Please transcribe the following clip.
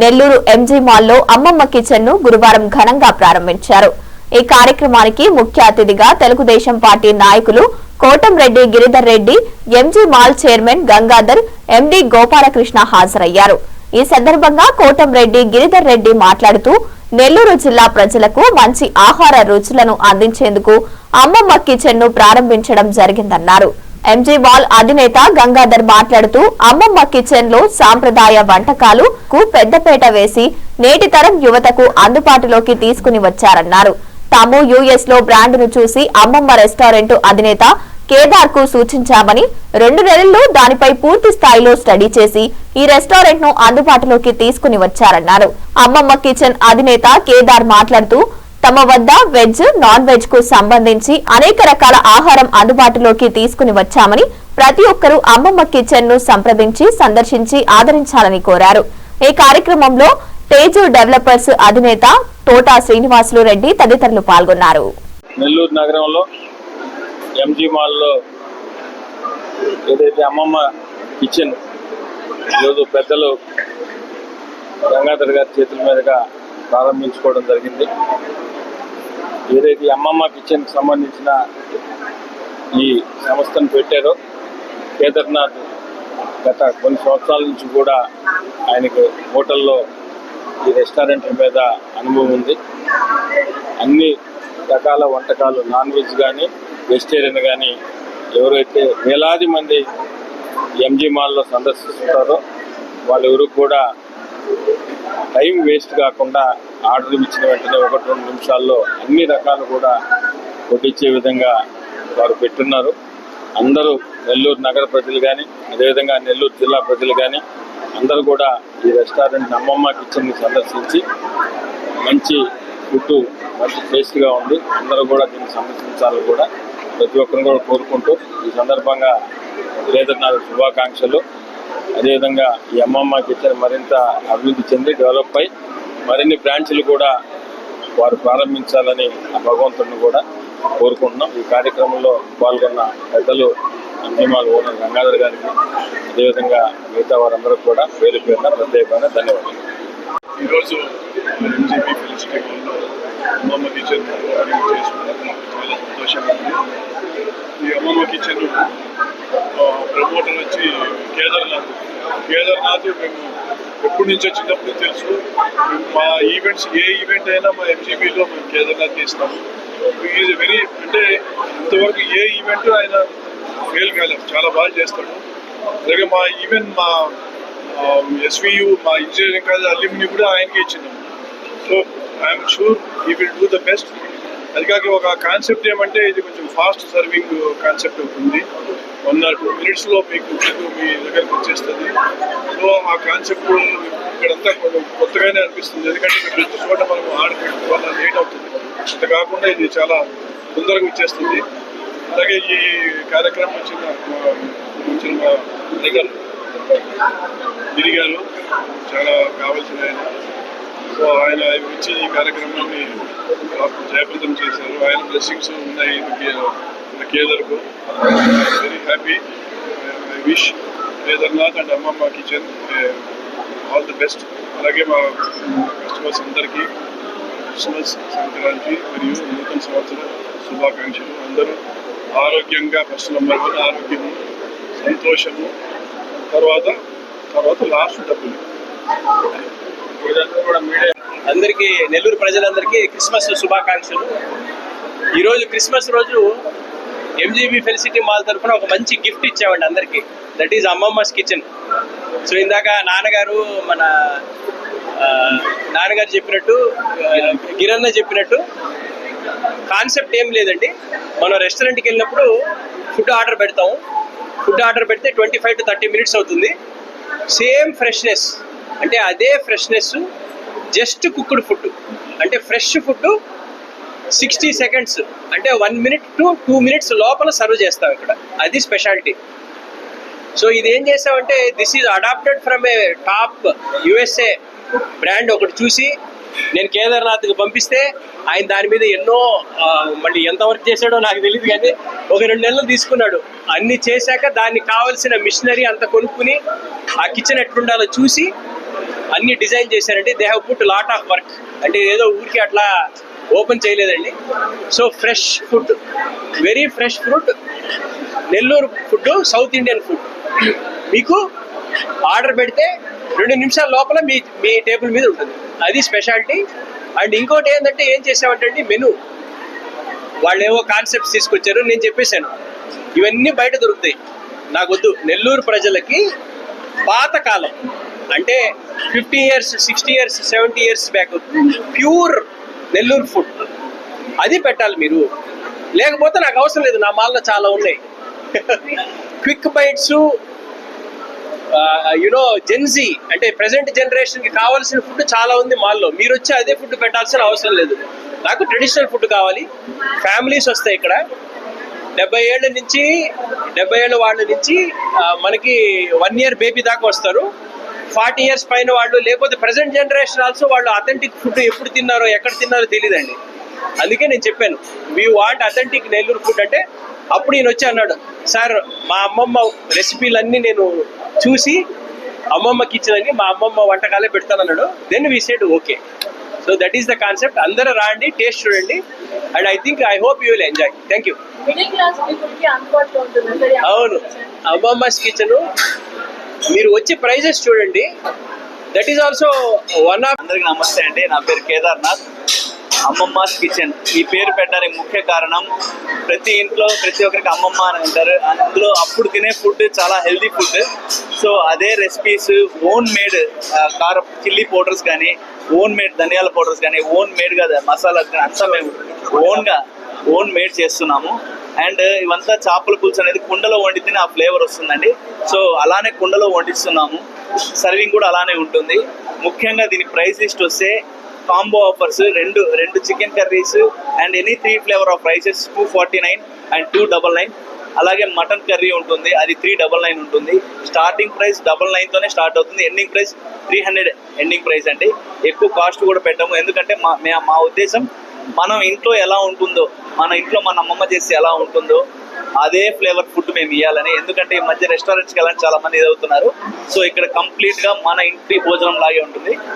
Nellore MG మాల్లో అమ్మమ్మ kitchen ను గురువారం ఘనంగా ప్రారంభించారు. ఈ కార్యక్రమానికి ముఖ్య అతిథిగా తెలుగుదేశం పార్టీ నాయకులు Kotamreddy Giridhar Reddy, MG mall chairman Gangadhar, MD Gopalakrishna హాజరయ్యారు. ఈ సందర్భంగా కోటంరెడ్డి గిరిధర్ రెడ్డి మాట్లాడుతూ నెల్లూరు జిల్లా ప్రజలకు మంచి ఆహార రుచులను అందించేందుకు అమ్మమ్మ కిచెన్ ను ప్రారంభించడం జరిగిందన్నారు. ఎంజీ మాల్ అధినేత గంగాధర్ మాట్లాడుతూ అమ్మమ్మ కిచెన్ లో సాంప్రదాయ వంటకాలకు పెద్దపేట వేసి నేటి తరం యువతకు అందుబాటులోకి తీసుకుని వచ్చారన్నారు. తాము యుఎస్ లో బ్రాండ్ ను చూసి అమ్మమ్మ రెస్టారెంట్ అధినేత కేదార్ కు సూచించామని 2 నెలల్లో దానిపై పూర్తి స్థాయిలో స్టడీ చేసి ఈ రెస్టారెంట్ ను అందుబాటులోకి తీసుకుని వచ్చారన్నారు. అమ్మమ్మ కిచెన్ అధినేత కేదార్ మాట్లాడుతూ తమ వద్ద వెజ్, నాన్ వెజ్ కు సంబంధించి అనేక రకాల ఆహారం అందుబాటులోకి తీసుకుని వచ్చామని ప్రతి ఒక్కరూ అమ్మమ్మ కిచెన్ ను సందర్శించి ఆదరించాలని కోరారు. ఈ కార్యక్రమంలో తేజు డెవలపర్స్ అధినేత తోటా శ్రీనివాసులు రెడ్డి తదితరులు పాల్గొన్నారు. నెల్లూరు నగరంలో ఎంజీ మాల్లో ఏదైతే అమ్మమ్మ కిచెన్ ఈరోజు పెద్దలు గంగాధర్ గారి చేతుల మీదుగా ప్రారంభించుకోవడం జరిగింది. ఏదైతే అమ్మమ్మ కిచెన్కి సంబంధించిన ఈ సంస్థను పెట్టారో కేదార్నాథ్ గత కొన్ని సంవత్సరాల నుంచి కూడా ఆయనకు హోటల్లో ఈ రెస్టారెంట్ల మీద అనుభవం ఉంది. అన్ని రకాల వంటకాలు నాన్ వెజ్ కానీ వెజిటేరియన్ కానీ ఎవరైతే వేలాది మంది ఎంజీ మాల్లో సందర్శిస్తారో వాళ్ళెవరు కూడా టైం వేస్ట్ కాకుండా ఆర్డర్ ఇచ్చిన వెంటనే 1-2 నిమిషాల్లో అన్ని రకాలు కూడా వడ్డించే విధంగా వారు పెట్టున్నారు. అందరూ నెల్లూరు నగర ప్రజలు కానీ అదేవిధంగా నెల్లూరు జిల్లా ప్రజలు కానీ అందరూ కూడా ఈ రెస్టారెంట్ అమ్మమ్మ కిచెన్ని సందర్శించి మంచి ఫుడ్ మంచి టేస్ట్గా ఉంది. అందరూ కూడా దీన్ని సందర్శించాలని కూడా ప్రతి ఒక్కరిని కూడా కోరుకుంటూ ఈ సందర్భంగా కేదార్నాథ్ శుభాకాంక్షలు. అదేవిధంగా ఈ అమ్మమ్మ కిచెన్ మరింత అభివృద్ధి చెంది డెవలప్ అయి మరిన్ని బ్రాంచ్లు కూడా వారు ప్రారంభించాలని ఆ భగవంతుడిని కూడా కోరుకుంటున్నాం. ఈ కార్యక్రమంలో పాల్గొన్న పెద్దలు ఎంజీ మాల్ ఓనర్ గంగాధర్ గారికి అదేవిధంగా మిగతా వారందరూ కూడా పేరు పేరున ప్రత్యేకమైన ధన్యవాదాలు. ఈరోజు ఎంజీబీ ఫెలిసిటీ మాల్లో అమ్మమ్మ కిచెన్ చేసుకోవడం చాలా సంతోషంగా ఉంది. ఈ అమ్మమ్మ కిచెన్ ప్రమోటర్ వచ్చి కేదార్నాథ్ మేము ఎప్పటి నుంచో చిన్నప్పుడు తెలుసు. మా ఈవెంట్స్ ఏ ఈవెంట్ అయినా మా ఎంజీబీలో మేము కేదార్నాథ్ ఇస్తాము. ఈజ్ వెరీ అంటే ఇంతవరకు ఏ ఈవెంట్ ఆయన ఫెయిల్ కాలేము, చాలా బాగా చేస్తాడు. అలాగే మా ఈవెన్ మా ఎస్వియు మా ఇంజనీరింగ్ కాలేజ్ అల్యూమిని కూడా ఆయనకే ఇచ్చినాము. So I'm sure he will do the best. అది కాక ఒక కాన్సెప్ట్ ఏమంటే ఇది కొంచెం ఫాస్ట్ సర్వింగ్ కాన్సెప్ట్ అవుతుంది. 1 or 2 minutesలో మీకు మీ దగ్గరకు వచ్చేస్తుంది. సో ఆ కాన్సెప్ట్ ఇక్కడంతా కొంచెం కొత్తగానే అనిపిస్తుంది. ఎందుకంటే ప్రతి చోట మనం ఆర్డర్ పెట్టుకోవాలా లేట్ అవుతుంది. అంత కాకుండా ఇది చాలా తొందరగా వచ్చేస్తుంది. అలాగే ఈ కార్యక్రమం వచ్చిన మా దగ్గర గిరి గారు చాలా కావాల్సిన ఆయన. సో ఆయన వచ్చి ఈ కార్యక్రమాన్ని జయప్రదం చేశారు. ఆయన బ్లెస్సింగ్స్ ఉన్నాయి కేదార్కు. Very happy. I wish Kedarnath and Ammamma kitchen all the best. అలాగే మా కస్టమర్స్ అందరికీ క్రిస్మస్, సంక్రాంతి మరియు నూతన సంవత్సర శుభాకాంక్షలు. అందరూ ఆరోగ్యంగా ఫస్ట్ నెంబర్ 1 ఆరోగ్యము, సంతోషము, తర్వాత లాస్ట్ డబ్బులు. అందరికీ నెల్లూరు ప్రజలందరికీ క్రిస్మస్ శుభాకాంక్షలు. ఈరోజు క్రిస్మస్ రోజు ఎంజీబీ ఫెలిసిటీ మాల్ తరఫున ఒక మంచి గిఫ్ట్ ఇచ్చామండి అందరికీ. That is అమ్మమ్మస్ kitchen. సో ఇందాక మన నాన్నగారు చెప్పినట్టు, గిరన్న చెప్పినట్టు కాన్సెప్ట్ ఏం లేదండి. మనం రెస్టారెంట్కి వెళ్ళినప్పుడు ఫుడ్ ఆర్డర్ పెడతాము. ఫుడ్ ఆర్డర్ పెడితే 25 to 30 minutes అవుతుంది. సేమ్ ఫ్రెష్నెస్ అంటే అదే ఫ్రెష్నెస్ జస్ట్ కుక్డ్ ఫుడ్ అంటే ఫ్రెష్ ఫుడ్ 60 seconds అంటే 1 minute to 2 minutes లోపల సర్వ్ చేస్తాం ఇక్కడ. అది స్పెషాలిటీ. సో ఇది ఏం చేస్తామంటే this is adapted from a టాప్ USA బ్రాండ్ ఒకటి చూసి నేను కేదార్నాథ్కి పంపిస్తే ఆయన దాని మీద ఎన్నో మళ్ళీ ఎంత వర్క్ చేశాడో నాకు తెలియదు, కానీ ఒక 2 నెలలు తీసుకున్నాడు. అన్ని చేశాక దానికి కావాల్సిన మిషనరీ అంతా కొనుక్కుని ఆ కిచెన్ ఎట్లుండాలో చూసి అన్ని డిజైన్ చేశారండి. They have put lot of work, అంటే ఏదో ఊరికి అట్లా ఓపెన్ చేయలేదండి. So fresh food, very fresh food, Nellore food, south Indian food. మీకు ఆర్డర్ పెడితే 2 నిమిషాల లోపల మీ టేబుల్ మీద ఉంటుంది. అది స్పెషాలిటీ. అండ్ ఇంకోటి ఏంటంటే ఏం చేసామంటే మెనూ వాళ్ళు ఏవో కాన్సెప్ట్స్ తీసుకొచ్చారు. నేను చెప్పేశాను ఇవన్నీ బయట దొరుకుతాయి, నాకు వద్దు. నెల్లూరు ప్రజలకి పాతకాలం అంటే 50 years, 60 years, 70 years back pure Nellore food అది పెట్టాలి మీరు. లేకపోతే నాకు అవసరం లేదు, నా మాల్లో చాలా ఉన్నాయి. క్విక్ బైట్స్, యునో జెన్జీ అంటే ప్రెసెంట్ జనరేషన్కి కావాల్సిన ఫుడ్ చాలా ఉంది మాల్లో. మీరు వచ్చి అదే ఫుడ్ పెట్టాల్సిన అవసరం లేదు. నాకు ట్రెడిషనల్ ఫుడ్ కావాలి. ఫ్యామిలీస్ వస్తాయి ఇక్కడ, 70 ఏళ్ళ వాళ్ళ నుంచి మనకి 1 year బేబీ దాకా వస్తారు. 40 years పైన వాళ్ళు, లేకపోతే ప్రజెంట్ జనరేషన్ ఆల్సో వాళ్ళు అథెంటిక్ ఫుడ్ ఎప్పుడు తిన్నారో ఎక్కడ తిన్నారో తెలియదండి. అందుకే నేను చెప్పాను we want authentic Nellore food. అంటే అప్పుడు ఈయన వచ్చి అన్నాడు, సార్ మా అమ్మమ్మ రెసిపీలన్నీ నేను చూసి అమ్మమ్మ కిచెన్ అని మా అమ్మమ్మ వంటకాలే పెడతానన్నాడు. Then we said okay. So that is the concept. అందరూ రాండి, టేస్ట్ చూడండి. And I hope you will enjoy. Thank you. అవును, అమ్మమ్మస్ కిచెన్ మీరు వచ్చి ప్రైజెస్ చూడండి. That is also one of. అందరికి నమస్తే అండి, నా పేరు కేదార్నాథ్. అమ్మమ్మస్ కిచెన్ ఈ పేరు పెట్టడానికి ముఖ్య కారణం, ప్రతి ఇంట్లో ప్రతి ఒక్కరికి అమ్మమ్మ అని అంటారు. అందులో అప్పుడు తినే ఫుడ్ చాలా హెల్దీ ఫుడ్. సో అదే రెసిపీస్ ఓన్ మేడ్ కారం చిల్లీ పౌడర్స్ కానీ, ఓన్ మేడ్ ధనియాల పౌడర్స్ కానీ, ఓన్ మేడ్గా మసాలాస్ కానీ అంతా మేము ఓన్ మేడ్ చేస్తున్నాము. అండ్ ఇవంతా చేపల పులుసు అనేది కుండలో వండితేనే ఆ ఫ్లేవర్ వస్తుందండి. సో అలానే కుండలో వండిస్తున్నాము. సర్వింగ్ కూడా అలానే ఉంటుంది. ముఖ్యంగా దీని ప్రైస్ లిస్ట్ వస్తే కాంబో ఆఫర్స్ రెండు chicken curries and any 3 flavor of rices 249 and 299. అలాగే మటన్ కర్రీ ఉంటుంది, అది 399 ఉంటుంది. స్టార్టింగ్ ప్రైస్ 99తోనే స్టార్ట్ అవుతుంది. ఎండింగ్ ప్రైస్ 300 ఎండింగ్ ప్రైస్ అండి. ఎక్కువ కాస్ట్ కూడా పెట్టాము, ఎందుకంటే మా ఉద్దేశం మనం ఇంట్లో ఎలా ఉంటుందో, మన ఇంట్లో మన అమ్మమ్మ చేసి ఎలా ఉంటుందో అదే ఫ్లేవర్ ఫుడ్ మేము ఇవ్వాలని. ఎందుకంటే ఈ మధ్య రెస్టారెంట్స్కి వెళ్ళాలని చాలా మంది ఇదవుతున్నారు. సో ఇక్కడ కంప్లీట్గా మన ఇంటి భోజనం లాగే ఉంటుంది.